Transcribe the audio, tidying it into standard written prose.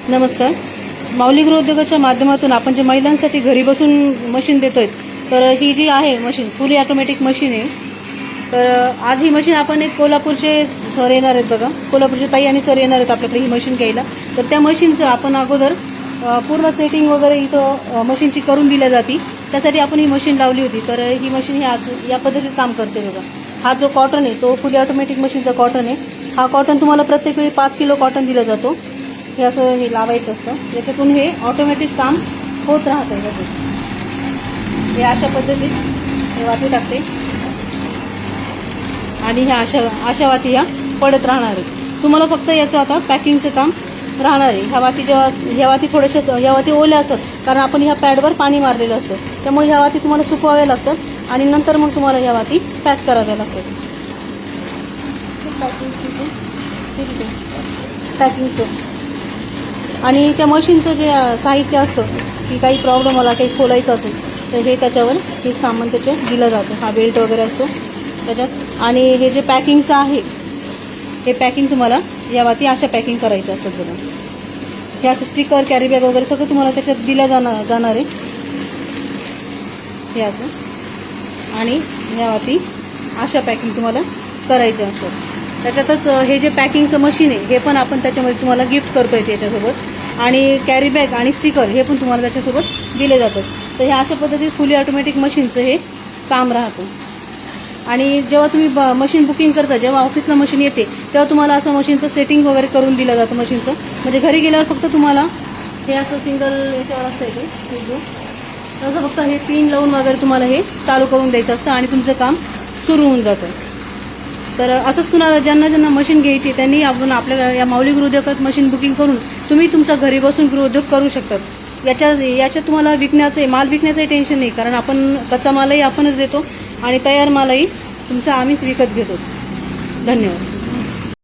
नमस्कार. माऊली गृहोद्योगाच्या माध्यमातून आपण जे महिलांसाठी घरी बसून मशीन देतोय, तर ही जी आहे मशीन फुली ऑटोमॅटिक मशीन आहे. तर आज ही मशीन आपण एक कोल्हापूरचे सर येणार आहेत बघा, कोल्हापूरचे ताई आणि सर येणार आहेत आपल्याकडे ही मशीन घ्यायला. तर त्या मशीनचं आपण अगोदर पूर्ण सेटिंग वगैरे इथं मशीनची करून दिल्या जाते. त्यासाठी आपण ही मशीन लावली होती. तर ही मशीन ही आज या पद्धतीत काम करते बघा. हा जो कॉटन आहे तो फुली ऑटोमॅटिक मशीनचा कॉटन आहे. हा कॉटन तुम्हाला प्रत्येक वेळी 5 किलो कॉटन दिला जातो. हे असं हे लावायचं असतं, याच्यातून हे ऑटोमॅटिक काम होत राहतं. हे अशा पद्धतीत हे वाती टाकते आणि ह्या अशा वाती ह्या पडत राहणार आहे. तुम्हाला फक्त याचं आता पॅकिंगचं काम राहणार आहे. ह्या वाती थोड्याशा ह्या वाती ओल्या असतात, कारण आपण ह्या पॅडवर पाणी मारलेलं असतं. त्यामुळे ह्या वाती तुम्हाला सुकवाव्या लागतात आणि नंतर मग तुम्हाला ह्या वाती पॅक कराव्या लागतात. पॅकिंगचं आणि त्या मशीनचं जे साहित्य असतं की काही प्रॉब्लेम आला, काही खोलायचं असेल तर हे त्याच्यावर हे सामान त्याच्यात दिलं जातं. हा बेल्ट वगैरे असतो त्याच्यात. आणि हे जे पॅकिंगचं आहे हे पॅकिंग तुम्हाला या वाती अशा पॅकिंग करायच्या असतात बघा. हे असं स्टिकर कॅरी बॅग वगैरे सगळं तुम्हाला त्याच्यात दिल्या जाणार आहे. हे असं आणि या वाती अशा पॅकिंग तुम्हाला करायच्या असतात. त्याच्यातच हे जे पॅकिंगचं मशीन आहे हे पण आपण त्याच्यामध्ये तुम्हाला गिफ्ट करतोय त्याच्यासोबत. आणि कॅरी बॅग आणि स्टिकर हे पण तुम्हाला त्याच्यासोबत दिले जातात. तर ह्या अशा पद्धतीत फुली ऑटोमॅटिक मशीनचं हे काम राहतं. आणि जेव्हा तुम्ही मशीन बुकिंग करता, जेव्हा ऑफिसला मशीन येते तेव्हा तुम्हाला असं मशीनचं सेटिंग वगैरे करून दिलं जातं मशीनचं. म्हणजे घरी गेल्यावर फक्त तुम्हाला हे असं सिंगल याच्यावर असतं हे जो तसं फक्त हे पिन लावून वगैरे तुम्हाला हे चालू करून द्यायचं असतं आणि तुमचं काम सुरू होऊन जातं. तर असंच कुणाला ज्यांना मशीन घ्यायची त्यांनी आपण आपल्या या माऊली गृहोद्योगात मशीन बुकिंग करून तुम्ही तुमचा घरी बसून गृहोद्योग करू शकतात. याच्यात तुम्हाला माल विकण्याचंही टेन्शन नाही, कारण आपण कच्चा मालही आपणच देतो आणि तयार मालही तुमचा आम्हीच विकत घेतो. धन्यवाद.